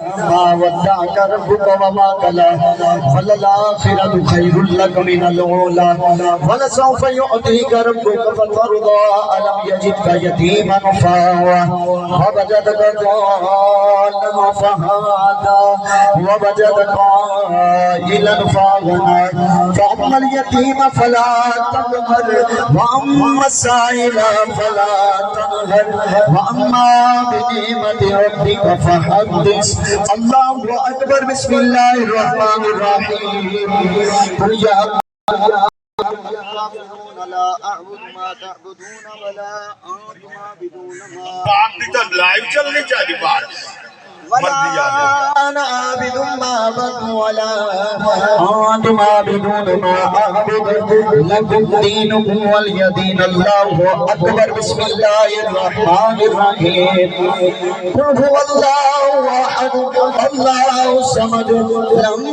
ما ودعك ربك وما قلى وللآخرة خير لك من الأولى ولسوف يعطيك ربك فترضى ألم يجدك يتيما فآوى ووجدك ضالا فهدى ووجدك عائلا فأغنى فأما اليتيم فلا تقهر وأما السائل فلا تنهر وأما بنعمة ربك فحدث اللہ اکبر بسم اللہ الرحمن الرحیم قل یا الکافرون لا اعبد ما تعبدون ولا انتم عابدون ما آپ تو لائیو چلنی چاہیے بات ولا انا عابد ما عبدتم ولا انتم عابدون ما اعبد لكم دينكم ولي دين اللہ اکبر بسم اللہ الرحمن الرحیم قل هو اللہ احد اللہ الصمد لم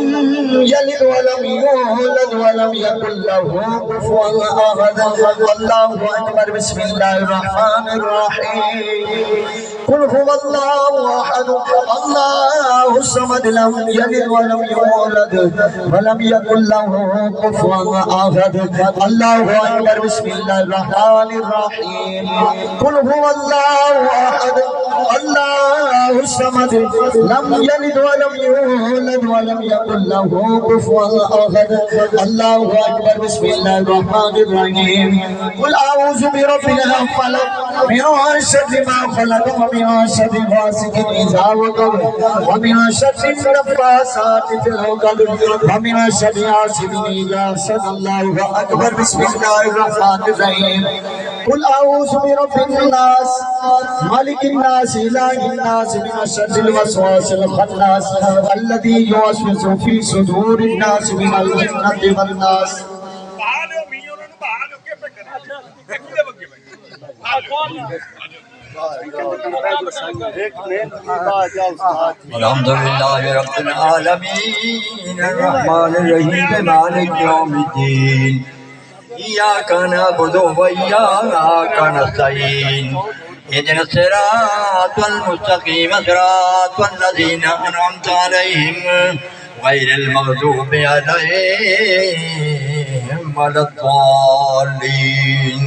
يلد ولم يولد ولم يكن له كفوا احد اللہ اکبر بسم اللہ الرحمن الرحیم قل هو اللہ احد اللہ الصمد لم يلد ولم يولد ولم يكن له كفوا احد اللہ اکبر بسم اللہ الرحمن الرحیم قل هو اللہ احد اللہ الصمد لم يلد ولم يولد ولم يكن له كفوا احد اللہ اکبر بسم اللہ الرحمن الرحیم قل اعوذ برب الفلق من شر ما خلق ومن شر غاسق اذا وقب ومن شر النفاثات في العقد ومن شر حاسد اذا حسد اللہ اکبر بسم اللہ الرحمن الرحیم قل اعوذ برب الناس مالک الناس الہ الناس من شر الوسواس الخناس الذي يوسوس في صدور الناس من الجنة والناس بہانو میوں نے بہانو کے پہ کرنا ایکلے بگے بھائی الحمدللہ رب العالمین الرحمن الرحیم مالک یوم الدین ایاک نعبد و ایاک نستعین اهدنا الصراط المستقیم صراط الذین انعمت علیہم غیر المغضوب علیہم ولا الضالین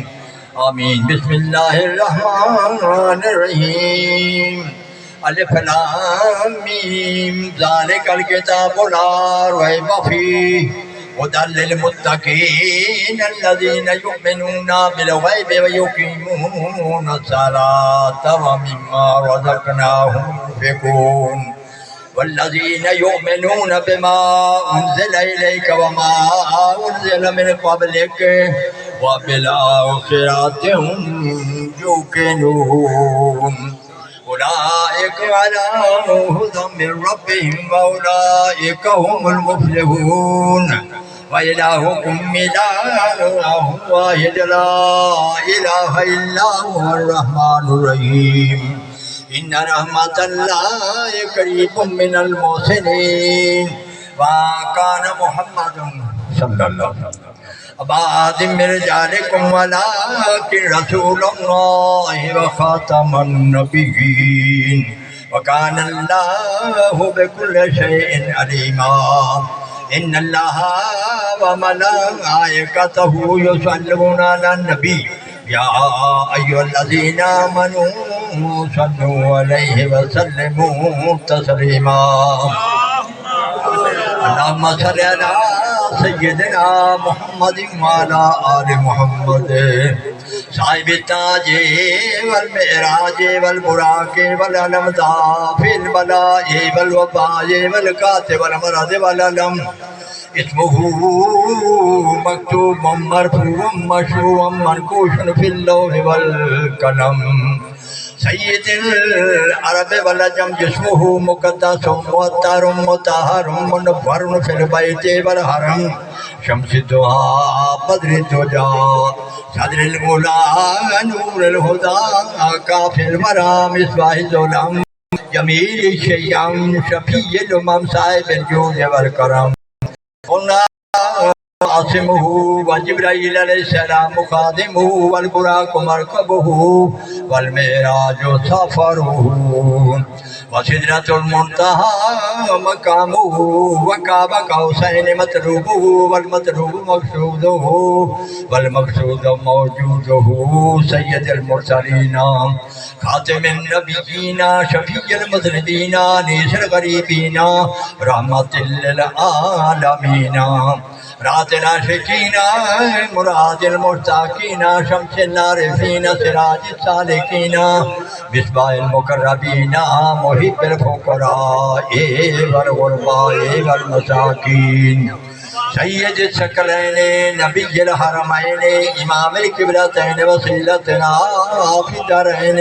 آمین بسم اللہ الرحمن الرحیم الف لام میم ذالک الکتاب لا ریب فیہ هدى للمتقین الذین یؤمنون بالغیب ویقیمون الصلاة ومما رزقناهم ينفقون والذین یؤمنون بما انزل الیک وما انزل من قبلک وبالآخرة هم يوقنون أولئك على هدى من ربهم وأولئك هم المفلحون وإلهكم إله واحد لا إله إلا هو الرحمن الرحيم إن رحمة الله قريب من المحسنين وكان محمد صلى الله عليه وسلم بعد من رجالكم ولكن رسول الله وخاتم النبيين وكان الله بكل شيء عليما إن الله وملائكته يصلون على النبي يا أيها الذين آمنوا صلوا عليه وسلموا تسليما اللهم صل على سیدنا محمد وعلى آل محمد صاحب التاج والمعراج والبراق والعلمداء في البلاء والوباء والكاتب والمرض والألم اسمه مكتوب مرفوع مشروع منقوش في اللوح والقلم سید العرب والعجم جسمه مقدس معطر مطهر منور في البيت والحرم شمس الضحى بدر الدجى صدر المولى نور الهدى كاف الورى مصباح الظلام جميل الشيام شفيع الامم صاحب الجود والكرم عاصمه وجبرائيل عليه السلام خادمه والبراق مركبه والمعراج سفره وسدرة المنتهى مقامه وقاب قوسين مطلوبه والمطلوب مقصوده والمقصود موجوده سيد المرسلين خاتم النبيين شفيع المذنبين أنيس الغريبين رحمة للعالمين رات العاشقين مراد المشتاقين شمس العارفين سراج السالكين مصباح المقربين محب الفقراء والغرباء والمساكين سید الثقلین نبی الحرمین امام القبلتین وسیلتنا فی الدارین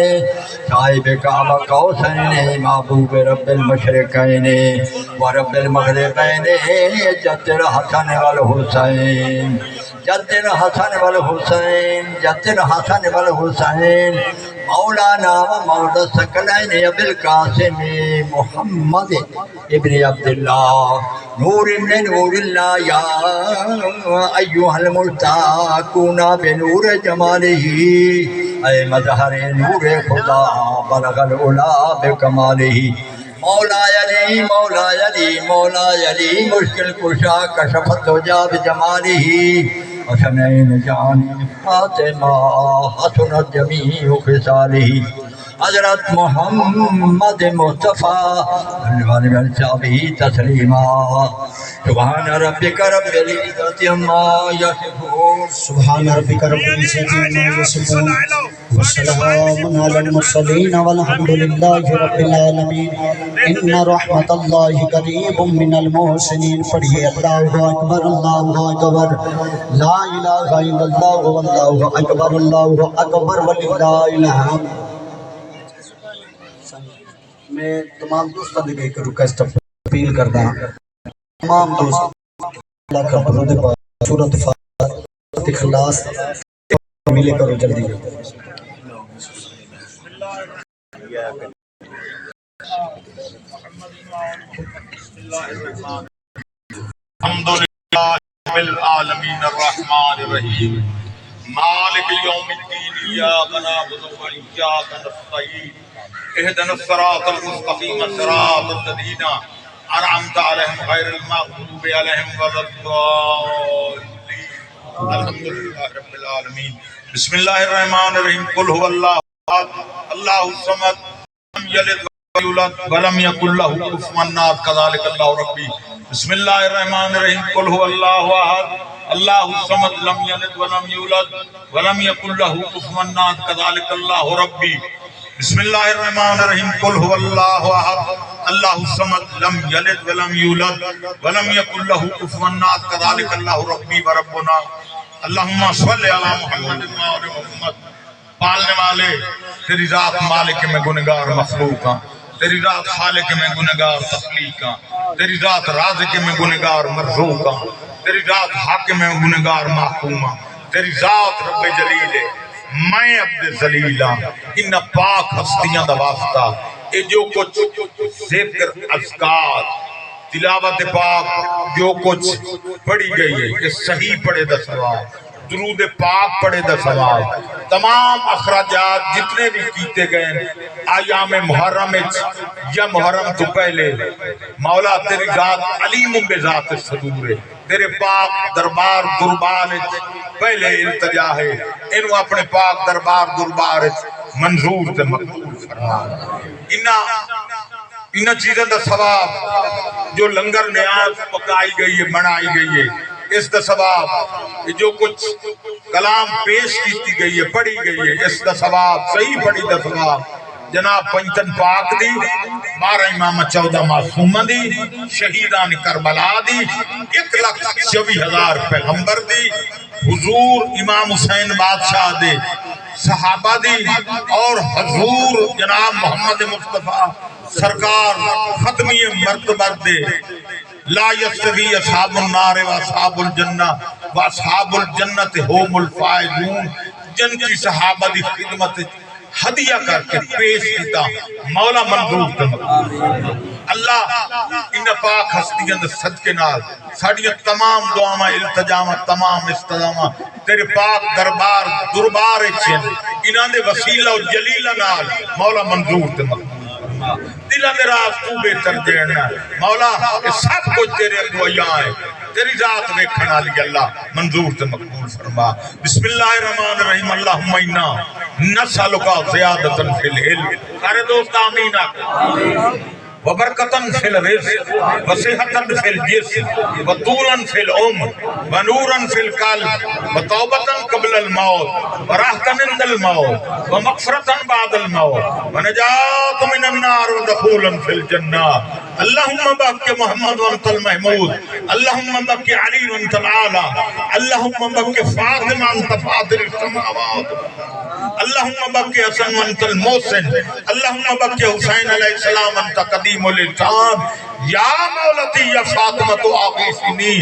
صاحب کعبہ قوسین محبوب رب المشرقین ورب المغربین جد الحسن والحسین جد الحسن والحسین جد الحسن والحسین مولانا و مولا الثقلین ابی القاسم محمد ابن عبداللہ نور من نور اللہ یا ایوہ الملتاقون بنور جمالہ اے مظہر نور خدا بلغ العلا بکمالہ مولا علی مولا علی مولا علی مشکل کشا کشفت وجا بجمالہ وسمعین جانی فاطمہ حسنت جمیع خصالہ حضرت محمد مصطفیٰ علیہ وسلم تسلیما سبحان ربک رب العزت عما یصفون سبحان ربک رب العزت عما یصفون وسلام علی المرسلین والحمد للہ رب العالمین ان رحمت اللہ قریب من المحسنین پڑھیے اللہ اکبر لا الہ الا اللہ واللہ اکبر وللہ الحمد۔ میں تمام دوستوں نے ایک ریکویسٹ اپیل کردا ہاں، تمام دوست اللہ کا درود پاک سورۃ فاتحہ اخلاص ملے کرو جلدی۔ الحمدللہ رب العالمین الرحمن الرحیم مالک یوم الدین ایاک نعبد و ایاک نستعین اهدنا الصراط المستقیم صراط الذین انعمت علیہم غیر المغضوب علیہم ولا الضالین الحمدللہ رب العالمین بسم اللہ الرحمن الرحیم قل هو اللہ احد اللہ الصمد لم یلد ولم یولد ولم یکن له کفوا احد کذالک اللہ ربی بسم اللہ الرحمن الرحیم قل هو اللہ احد اللہ الصمد لم یلد ولم یولد ولم یکن له کفوا احد کذالک اللہ ربی بسم اللہ الرحمن الرحیم قل هو اللہ احد اللہ الصمد لم یلد ولم یولد ولم یکن له کفوا احد کذالک اللہ ربی وربنا اللہم صلی علی محمد وآل محمد۔ پالنے والے تیری ذات مالک میں گنہگار مخلوق ہاں، تیری ذات خالق میں گنہگار تخلیق ہاں، تیری ذات رازق میں گنہگار مرزوق ہاں، تیری ذات حاکم میں گنہگار محکوم ہاں، تیری ذات رب جلیل ہے، میں عبد ذلیل ہاں۔ ان پاک ہستیاں دا واسطہ اے جو کچھ ذکر اذکار تلاوت پاک جو کچھ پڑھی گئی ہے یہ صحیح پڑھے دا ثواب، درود پاک پڑھے دا ثواب، تمام اخراجات جتنے بھی کیتے گئے ایام محرم یا محرم تو پہلے مولا تیری ذات علیم بذات صدور ہے، تیرے پاک دربار دربار پہلے التجا ہے، انہوں اپنے پاک دربار دربار منظور تے مقبول فرما۔ انہاں چیزیں دا ثواب جو لنگر نیاز پکائی گئی ہے بنائی گئی ہے اس دا ثواب، جو کچھ کلام پیش کی گئی ہے پڑھی گئی ہے اس دا ثواب، صحیح پڑھی دا ثواب جناب پنجتن پاک دی، 12 امام 14 معصومہ دی، شہیدان کربلا دی، 1,24,000 پیغمبر دی، حضور امام حسین بادشاہ دے صحابہ دی، اور حضور جناب محمد مصطفیٰ سرکار ختمی مرتبہ دے لا یستوی اصحاب النار و اصحاب الجنہ و اصحاب الجنت هم الفائزون، جن کی صحابہ دی خدمت ہدیہ کر کے پیش کیتا مولا منظور تے اللہ ان پاک ہستیاں دے صدقے نال ساڈیاں تمام دعاواں التجاواں تمام استغاثاں تیرے پاک دربار دربار وچ انہاں دے وسیلہ و جلیلہ نال مولا منظور تے دلہ دے راز تو بہتر دینا مولا یہ سب کچھ تیرے اگویاں ہے تیری ذات دیکھنے والی اللہ منظور سے مقبول فرما بسم اللہ الرحمن الرحیم اللہم انا نسألک زیادۃ فی العلم سارے دوست آمین وبرکتاً فی الرزق وصحتاً فی الجسم وطولاً فی العمر ونوراً فی القلب وتوبتاً قبل الموت وراحتاً عند الموت ومغفرتاً بعد الموت ونجاة من النار ودخولاً فی الجنہ اللہم بک محمد وانت المحمود اللہم بک علی وانت العالی اللہم بک فاطمہ وانت فاطر السماوات اللہم بک حسن وانت المحسن اللہم بک حسین علیہ السلام وانت قدیم الانسان یا مولتی یا فاطمہ آغیثنی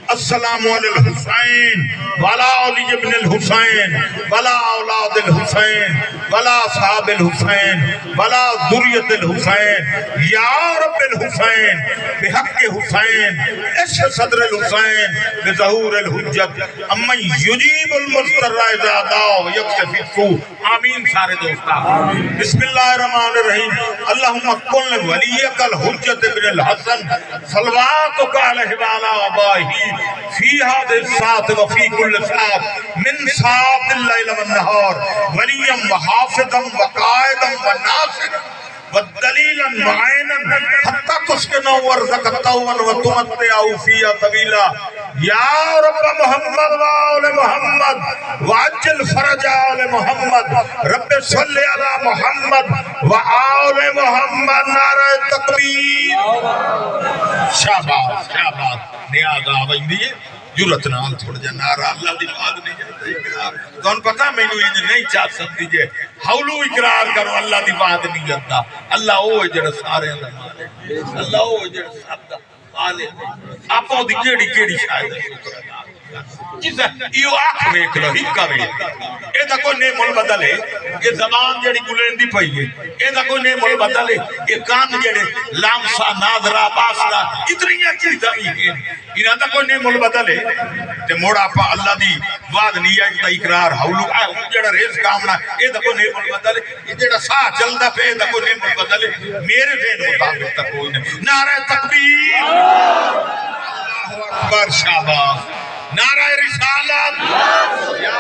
السلام علی الحسین ولا علی ابن الحسین ولا اولاد الحسین ولا صحاب الحسین ولا ذریت الحسین یا رب الحسین بحق حسین عشق صدر الحسین بظہور الحجت امن یجیب المضطر اذا دعا یکشف السوء آمین سارے دوستا بسم اللہ الرحمن الرحیم اللہم کن ولیک الحجت ابن الحسن صلواتک علیہ وعلا آبائہ فی هذه الساعة وفي كل ساعة من ساعة الليل والنهار وليا وحافظا وقائدا وناصرا والدليلا معينا حتى تسكنوا وارزقته وتمتعوا فيها طويلا يا رب محمد وآل محمد وعجل فرج آل محمد رب صل على محمد وآل محمد نعرہ تکبیر شاباش شاباش نیاز آوائیں دیئے جرت نال چھوڑ جا نعرہ اللہ دی بات نہیں جاتا اقرار تو ان پتہ میں نے نہیں چاہت سکتی جے حولو اقرار کرو اللہ دی بات نہیں جاتا اللہ اوہ جڑا سارے اندر مالے اللہ اوہ جڑا سب دا مالے آپ دی کیڑی کیڑی شاید ہے جیسا یہ آنکھ ویک لو ہکا ویک اے دا کوئی نیم بدل ہے یہ زبان جڑی گلین دی پئی ہے اے دا کوئی نیم بدل ہے یہ کان جڑے لامسا ناظرہ باسدہ اتنی چیزیں ہیں انہاں دا کوئی نیم بدل ہے تے موڑا پا اللہ دی وعد نیت دا اقرار حولو جڑا ریز کامنا اے دا کوئی نیم بدل ہے یہ جڑا ساہ چلدا پے دا کوئی نیم بدل ہے میرے ذہن مطابق تک کوئی نہیں نعرہ تکبیر اللہ اکبر شاباش نعرہ رسالت یا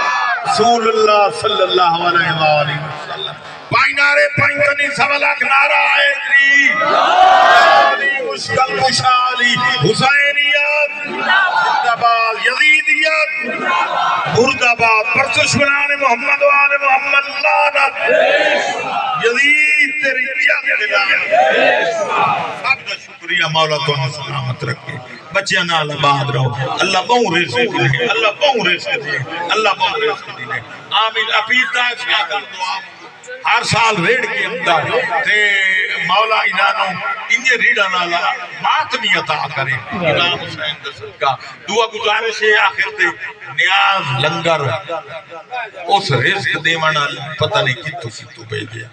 رسول اللہ صلی اللہ علیہ وآلہ وسلم پائیں نعرے پائیں تنی سوالک نعرہ ایدری علی مشکل مشالی حسینیت مردباد یزیدیت مردباد پر دشمنان محمد و آل محمد لعنت یزید تیری یاد دلائیں سب کا شکریہ مولا تو ہم سلامت رکھے بچے نال آباد رہو اللہ بہوں رزق دے اللہ بہوں رزق دے اللہ بہوں رزق دے آمین اپیتا ہے دعا ہر سال ریڑ کے اندر تے مولا انہوں انجھے ریڑا نالا ماتمی عطا کرے امام حسین کا صدقہ دعا گزارش ہے آخر تے نیاز لنگر اس رزق دیوانا پتہ نہیں کتو بھیجے